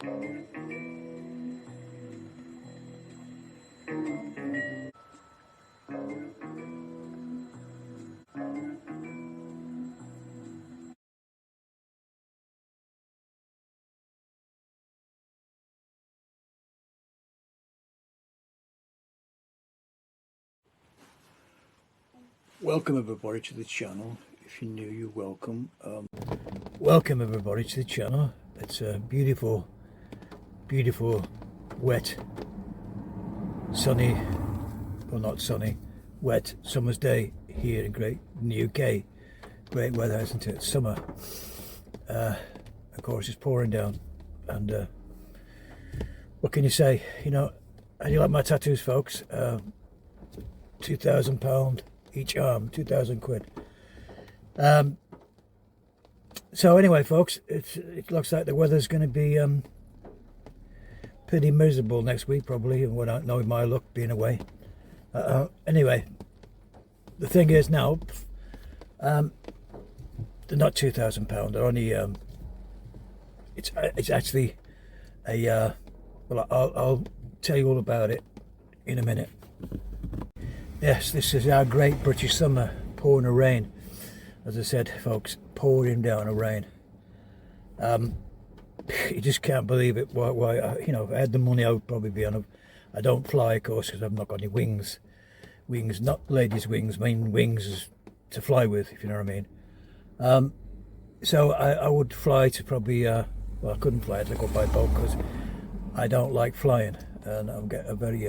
Welcome everybody to the channel. If you're new, you're welcome. Welcome everybody to the channel. It's a beautiful, wet, sunny, well not sunny, wet summer's day here in the UK. Great weather, isn't it? Summer. Of course, it's pouring down, and what can you say? You know, how do you like my tattoos, folks? £2,000 each arm, 2,000 quid. So anyway, folks, it looks like the weather's going to be pretty miserable next week, probably, and without knowing my luck being away. Anyway, the thing is now, they're not £2,000. They're only it's actually a well, I'll tell you all about it in a minute. Yes, this is our great British summer, pouring a rain. As I said, folks, pouring down a rain. You just can't believe it. Why? You know, if I had the money, I would probably be on a. I don't fly, of course, because I've not got any wings. Wings, not ladies' wings. Main wings is to fly with, if you know what I mean. So I would fly to probably. Well, I couldn't fly. I'd go by boat because I don't like flying, and I'm getting very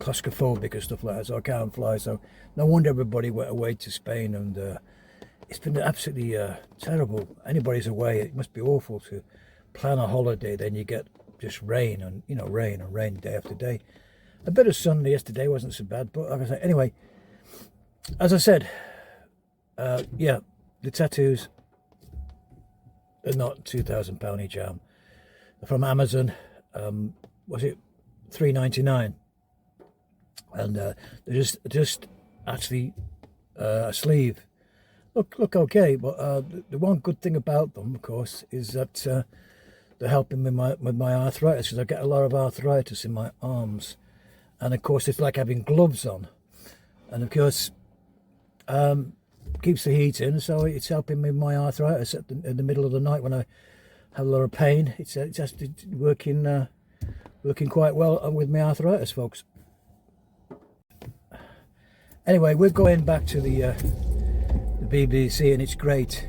claustrophobic and stuff like that, so I can't fly. So no wonder everybody went away to Spain, and it's been absolutely terrible. Anybody's away, it must be awful to plan a holiday, then you get just rain and rain day after day. A bit of sun yesterday wasn't so bad, but like I said, anyway, as I said, yeah, the tattoos are not £2,000 each arm. They're from Amazon. Was it $3.99? And they're just actually a sleeve. Look okay, but the one good thing about them, of course, is that they're helping me with my arthritis, because I get a lot of arthritis in my arms, and of course it's like having gloves on, and of course keeps the heat in, so it's helping me with my arthritis in the middle of the night when I have a lot of pain. It's just working quite well with my arthritis, folks. Anyway, we're going back to the BBC and its great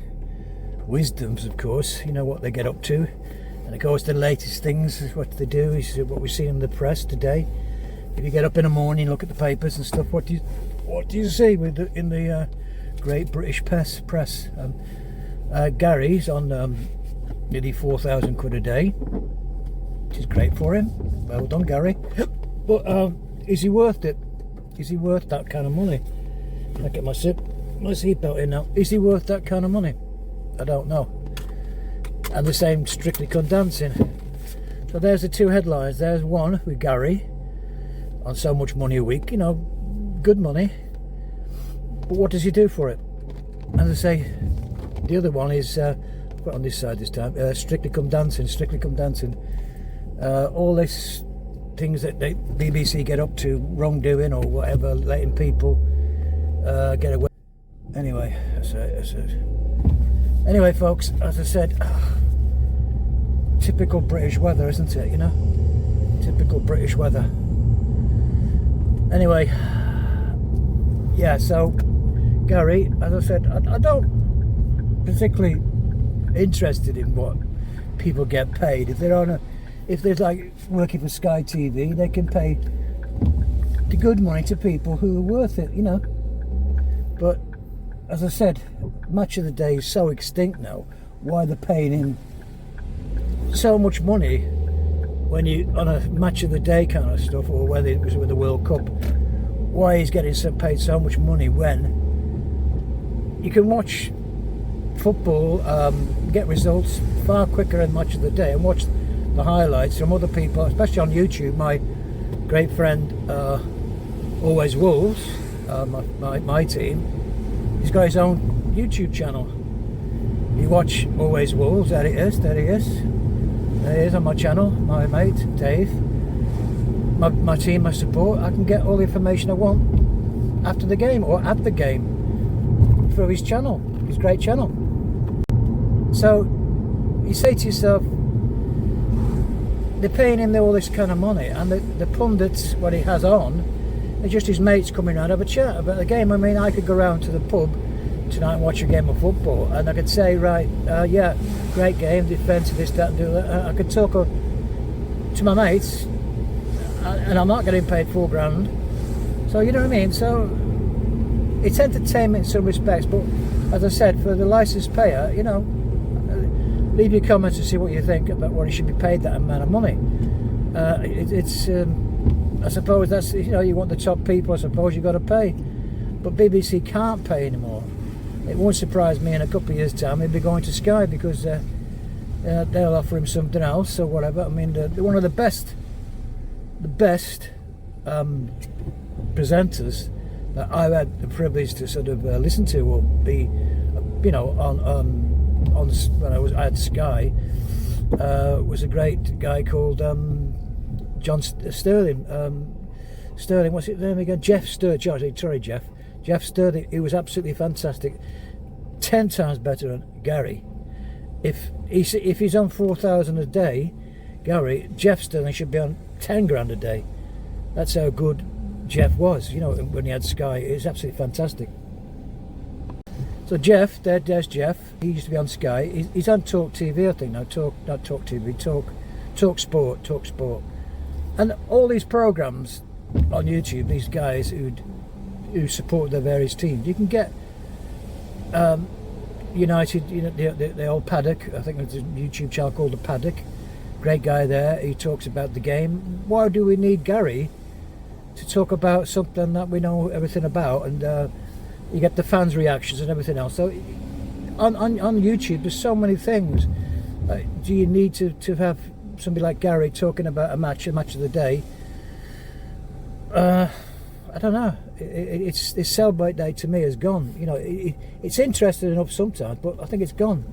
wisdoms, of course. You know what they get up to, and of course the latest things, what they do is what we see in the press today. If you get up in the morning, look at the papers and stuff, what do you see in the great British press? Gary's on nearly 4,000 quid a day, which is great for him. Well done, Gary. But is he worth it? Is he worth that kind of money? I get my seatbelt in now. Is he worth that kind of money? I don't know. And the same Strictly Come Dancing. So there's the two headlines. There's one with Gary on so much money a week. You know, good money. But what does he do for it? As I say, the other one is put on this side this time. Strictly Come Dancing. Strictly Come Dancing. All this things that the BBC get up to, wrongdoing or whatever, letting people get away. Anyway, that's it. Anyway, folks, as I said, typical British weather, isn't it? You know, typical British weather. Anyway, yeah. So, Gary, as I said, I don't particularly interested in what people get paid. If they're like working for Sky TV, they can pay the good money to people who are worth it, you know. But as I said, Match of the Day is so extinct now. Why they're paying him so much money when you on a Match of the Day kind of stuff, or whether it was with the World Cup? Why he's getting paid so much money when you can watch football, get results far quicker in Match of the Day, and watch the highlights from other people, especially on YouTube. My great friend Always Wolves, my team, he's got his own YouTube channel. You watch Always Wolves, there he is, There he is on my channel, my mate Dave. My team, my support. I can get all the information I want after the game or at the game through his channel, his great channel. So you say to yourself, they're paying him all this kind of money, and the pundits, what he has on, are just his mates coming around have a chat about the game. I mean, I could go round to the pub tonight and watch a game of football, and I could say, right, yeah, great game, defence, this, that, and do that. I could talk to my mates, and I'm not getting paid £4,000. So you know what I mean. So it's entertainment in some respects, but as I said, for the licence payer, you know, leave your comments to see what you think about what he should be paid that amount of money. I suppose that's, you know, you want the top people, I suppose you've got to pay. But BBC can't pay anymore. It won't surprise me in a couple of years' time he'll be going to Sky, because they'll offer him something else or whatever. I mean, they're one of the best presenters that I've had the privilege to sort of listen to, or be, you know, on when I had Sky, was a great guy called John Sterling. Sterling, what's his name again? Jeff Sterling. Sorry, Jeff Sterling. He was absolutely fantastic. 10 times better than Gary. If he's on 4,000 a day, Gary, Jeff Sterling should be on 10 grand a day. That's how good Jeff was. You know, when he had Sky, it was absolutely fantastic. So Jeff, there's Jeff. He used to be on Sky. He's on Talk TV, I think now. Not Talk TV. Talk Sport. And all these programs on YouTube, these guys who support their various teams, you can get United, you know, the old Paddock. I think there's a YouTube channel called The Paddock. Great guy there. He talks about the game. Why do we need Gary to talk about something that we know everything about? And you get the fans' reactions and everything else. So on YouTube, there's so many things. Do you need to have somebody like Gary talking about a match of the day? I don't know. It's this sell-by day to me has gone. You know, it's interesting enough sometimes, but I think it's gone.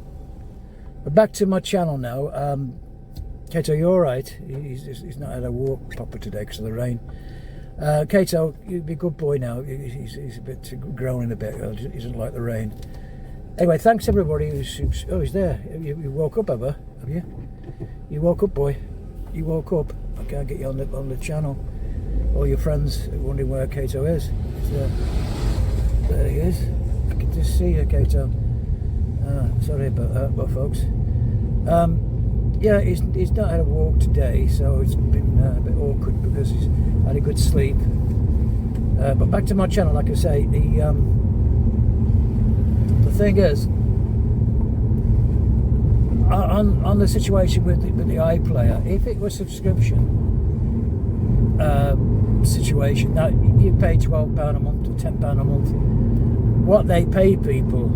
But back to my channel now. Kato, you all right? He's not had a walk proper today because of the rain. Kato, you'd be a good boy now. He's a bit groaning a bit. He doesn't like the rain. Anyway, thanks everybody who's oh, he's there. You woke up, have you? You woke up, boy. You woke up. I can't get you on the channel. All your friends are wondering where Kato is. There he is. I can just see you, Kato. Sorry about that, but folks. Yeah, he's not had a walk today, so it's been a bit awkward because he's had a good sleep. But back to my channel, like I say, the thing is, on the situation with the iPlayer, if it was subscription situation, now you pay £12 a month or £10 a month, what they pay people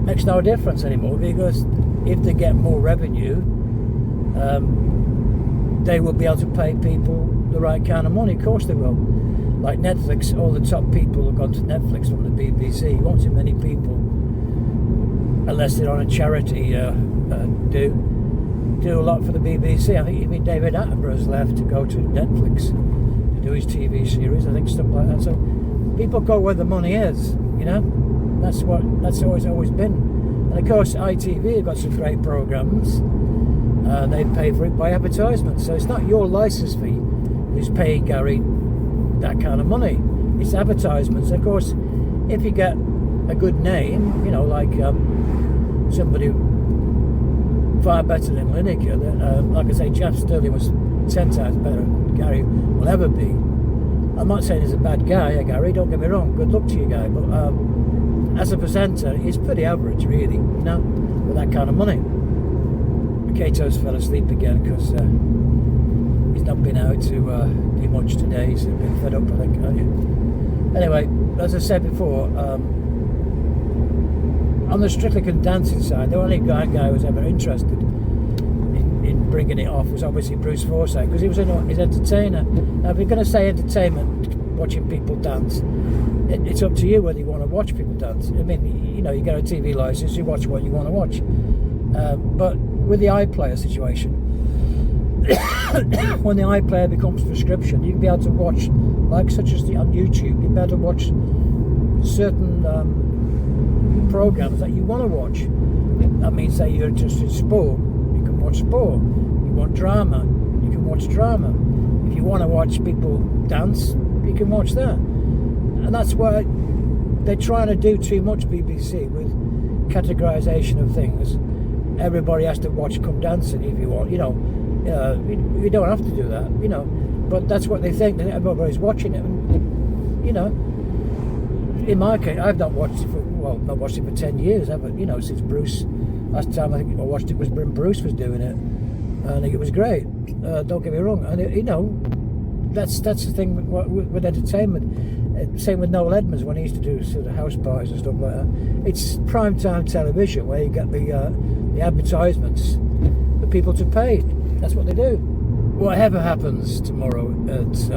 makes no difference anymore, because if they get more revenue, they will be able to pay people the right kind of money. Of course they will. Like Netflix, all the top people have gone to Netflix from the BBC. You won't see many people, unless they're on a charity, do a lot for the BBC. I think even David Attenborough's left to go to Netflix to do his TV series. I think stuff like that. So people go where the money is, you know. That's always been. And of course, ITV have got some great programs. They pay for it by advertisement. So it's not your license fee who's paying Gary that kind of money. It's advertisements. Of course, if you get a good name, you know, like somebody far better than Lineker, like I say, Jeff Sterling was 10 times better than Gary will ever be. I'm not saying he's a bad guy, Gary, don't get me wrong, good luck to you, guy, but as a presenter, he's pretty average, really, you know, with that kind of money. Kato's fell asleep again because he's not been out to do much today. He's been fed up, I think. Anyway, as I said before, on the Strictly Come Dancing side, the only guy who was ever interested in bringing it off was obviously Bruce Forsyth, because he was his entertainer. Now, if you're going to say entertainment, watching people dance, it's up to you whether you want to watch people dance. I mean, you know, you get a TV license, you watch what you want to watch. But with the iPlayer situation, when the iPlayer becomes prescription, you can be able to watch, like such as on YouTube, you'll be able to watch certain programs that you want to watch. That means that you're interested in sport, you can watch sport. You want drama, you can watch drama. If you want to watch people dance, you can watch that. And that's why they're trying to do too much, BBC, with categorization of things. Everybody has to watch Come Dancing if you want, you don't have to do that, but that's what they think, that everybody's watching it. And, in my case, I've not watched it for 10 years, since Bruce. Last time I think I watched it was when Bruce was doing it, and I think it was great. Don't get me wrong, and that's the thing with entertainment. Same with Noel Edmonds when he used to do sort of house parties and stuff like that. It's prime time television where you get the advertisements for people to pay. That's what they do. Whatever happens tomorrow, it's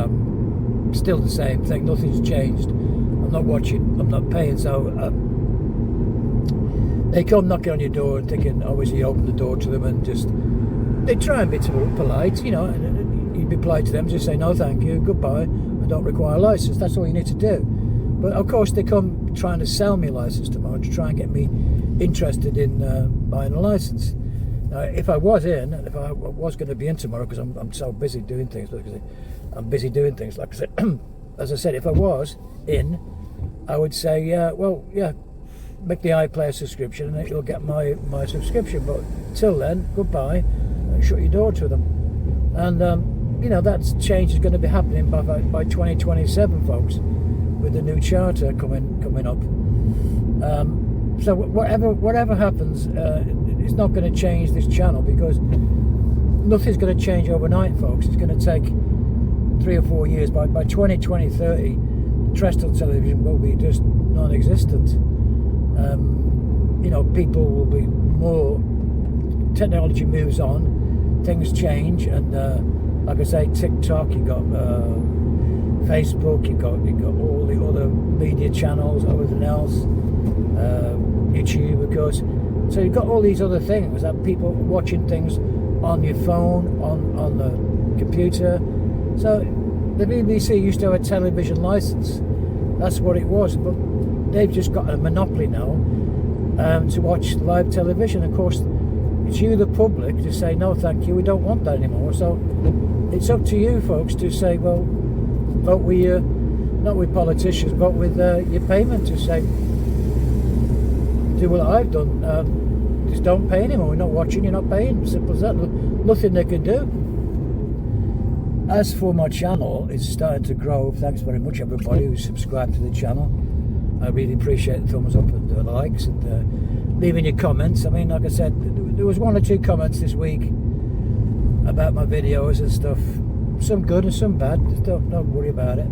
still the same thing. Nothing's changed. I'm not watching. I'm not paying. So they come knocking on your door and thinking, obviously, you open the door to them and just they try and be polite. You'd be polite to them. Just say no, thank you, goodbye. I don't require a license. That's all you need to do. But of course, they come trying to sell me a license tomorrow to try and get me interested in buying a license. Now, if I was going to be in tomorrow, because I'm so busy doing things, I'm busy doing things. Like I said, as I said, if I was in, I would say, make the iPlayer subscription, and you'll get my subscription. But till then, goodbye, and shut your door to them. And that change is going to be happening by 2027, folks, with the new charter coming up. So whatever happens, it's not going to change this channel, because nothing's going to change overnight, folks. It's going to take 3 or 4 years. By 2030, terrestrial television will be just non-existent. People will be more. Technology moves on, things change, and like I say, TikTok. You got Facebook. You got all the other media channels, everything else. YouTube, of course. So you've got all these other things that people watching things on your phone, on the computer. So the BBC used to have a television license. That's what it was, but they've just got a monopoly now to watch live television. Of course, it's you, the public, to say no, thank you, we don't want that anymore. So it's up to you, folks, to say, well, vote with not with politicians, vote with your payment, to say, do what I've done. Just don't pay anymore. We're not watching, you're not paying. Simple as that. Nothing they can do. As for my channel, it's starting to grow. Thanks very much, everybody who's subscribed to the channel. I really appreciate the thumbs up and the likes and leaving your comments. I mean, like I said, there was 1 or 2 comments this week about my videos and stuff. Some good and some bad. Just don't worry about it.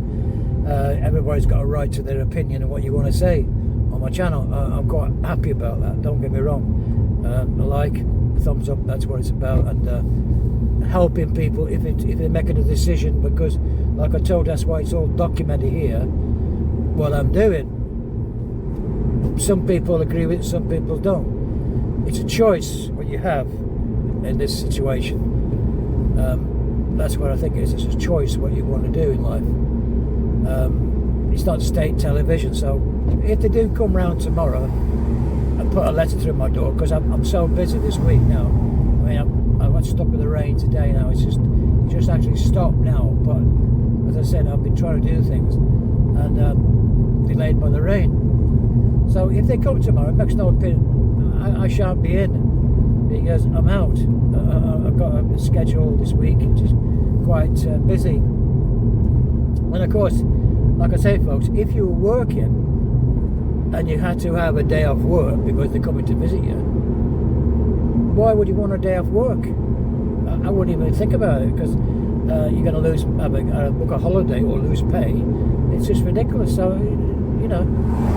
Everybody's got a right to their opinion and what you want to say on my channel. I'm quite happy about that, don't get me wrong. A like, thumbs up, that's what it's about, and helping people if they're making a decision, because like I told, that's why it's all documented here what I'm doing. Some people agree with it, some people don't. It's a choice what you have in this situation. That's what I think it is. It's a choice what you want to do in life. It's not state television, so if they do come round tomorrow and put a letter through my door, because I'm so busy this week now. I mean, I got stuck with the rain today now. It's just actually stopped now. But as I said, I've been trying to do things and delayed by the rain. So if they come tomorrow, it makes no opinion. I shan't be in because I'm out. I've got a schedule this week, which is quite busy. And of course, like I say, folks, if you were working and you had to have a day off work because they're coming to visit you, why would you want a day off work? I wouldn't even think about it, because you're going to lose, book a holiday or lose pay. It's just ridiculous. So,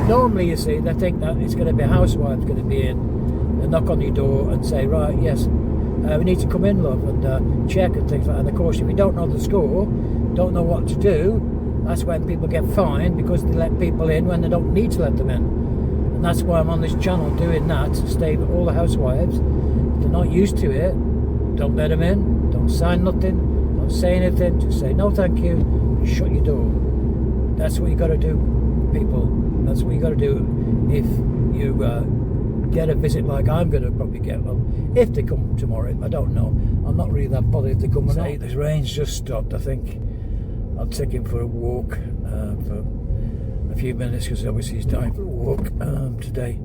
normally you see, they think that it's going to be a housewife going to be in and knock on your door and say, right, yes, we need to come in, love, and check and things like that. And of course, if you don't know the score, don't know what to do, that's when people get fined, because they let people in when they don't need to let them in. And that's why I'm on this channel doing that, to stay with all the housewives, to not used to it, don't let them in, don't sign nothing, don't say anything, just say no thank you, and shut your door. That's what you got to do, people. That's what you got to do if you get a visit like I'm going to probably get. Well, if they come tomorrow, I don't know. I'm not really that bothered if they come or not. The rain's just stopped. I think I'll take him for a walk for a few minutes, because obviously he's dying for a walk today.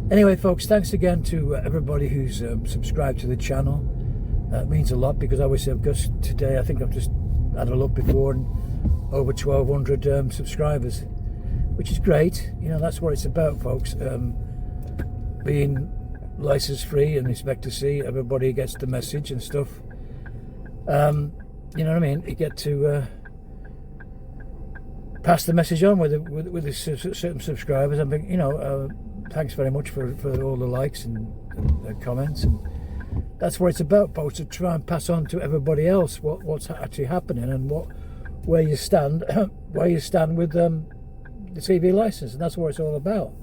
Anyway, folks, thanks again to everybody who's subscribed to the channel. It means a lot, because obviously I've got today, I think I've just had a look before, and over 1,200 subscribers, which is great. You know, that's what it's about, folks. Being license free and expect to see everybody gets the message and stuff. You know what I mean? You get to pass the message on with the certain subscribers. I mean, you know, thanks very much for all the likes and comments, and that's what it's about, folks, to try and pass on to everybody else what's actually happening and where you stand with the TV license, and that's what it's all about.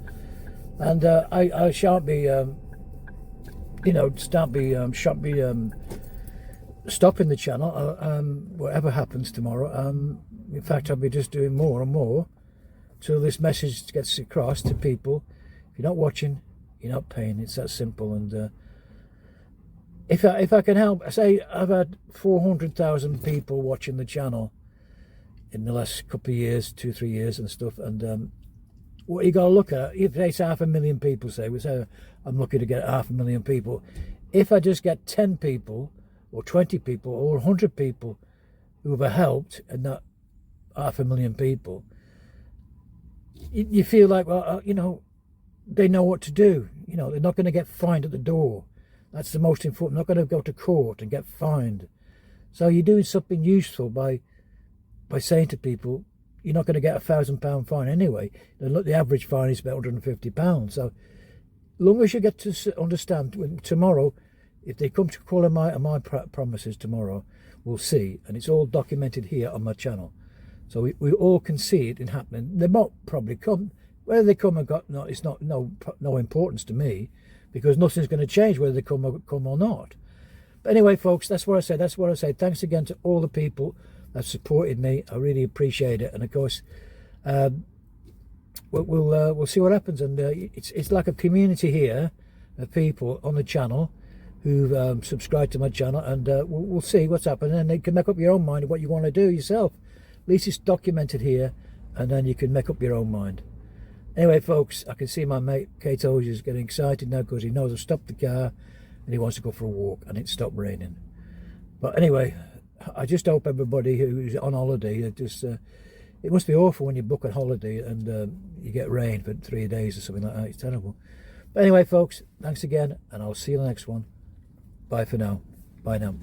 And I shan't be you know, shan't be stopping the channel whatever happens tomorrow. In fact, I'll be just doing more and more till this message gets across to people. If you're not watching, you're not paying. It's that simple. And if I can help, I say I've had 400,000 people watching the channel in the last couple of years, 2-3 years and stuff. And what you got to look at, if it's 500,000 people, say I'm lucky to get 500,000 people. If I just get 10 people or 20 people or 100 people who have helped, and not 500,000 people, you feel like, well, you know, they know what to do. You know, they're not going to get fined at the door. That's the most important. Not going to go to court and get fined. So you're doing something useful by saying to people, you're not going to get £1,000 fine anyway. The average fine is about £150. So long as you get to understand, tomorrow, if they come to call my promises tomorrow, we'll see. And it's all documented here on my channel. So we all can see it in happening. They might probably come. Whether they come or not, it's not no importance to me, because nothing's going to change whether they come or not. But anyway, folks, that's what I say. That's what I say. Thanks again to all the people that supported me. I really appreciate it. And of course, we'll see what happens. And it's like a community here of people on the channel who've subscribed to my channel, and we'll see what's happening. And you can make up your own mind of what you want to do yourself. At least it's documented here, and then you can make up your own mind. Anyway, folks, I can see my mate Kate is getting excited now, because he knows I've stopped the car and he wants to go for a walk, and it stopped raining. But anyway, I just hope everybody who's on holiday, it must be awful when you book a holiday and you get rain for 3 days or something like that. It's terrible. But anyway, folks, thanks again, and I'll see you in the next one. Bye for now. Bye now.